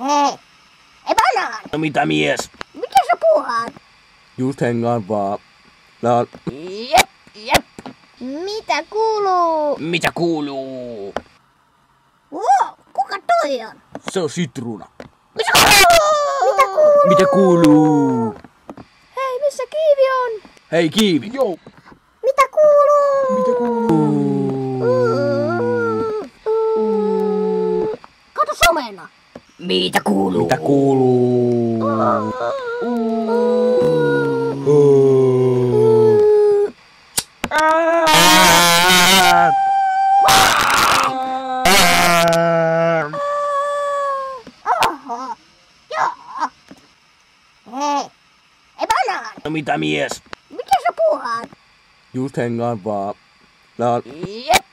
Hei, ei banaan! No mitä mies? Mitä sä puuhaat? Just hengaan vaan. Jep. Mitä kuuluu? Mitä kuuluu? Wow, kuka toi on? Se on sitruuna. Mitä kuuluu? Mitä kuuluu? Hei, missä Kiivi on? Hei Kiivi. Joo. Mitä kuuluu? Mitä kuuluu? Kato somena. Mitä kuuluu? Mitä kuuluu? Oho, joo. Hei, ei banaan! No mitä mies? Mitä sä puuhaat? Just hengaan vaan. Jep.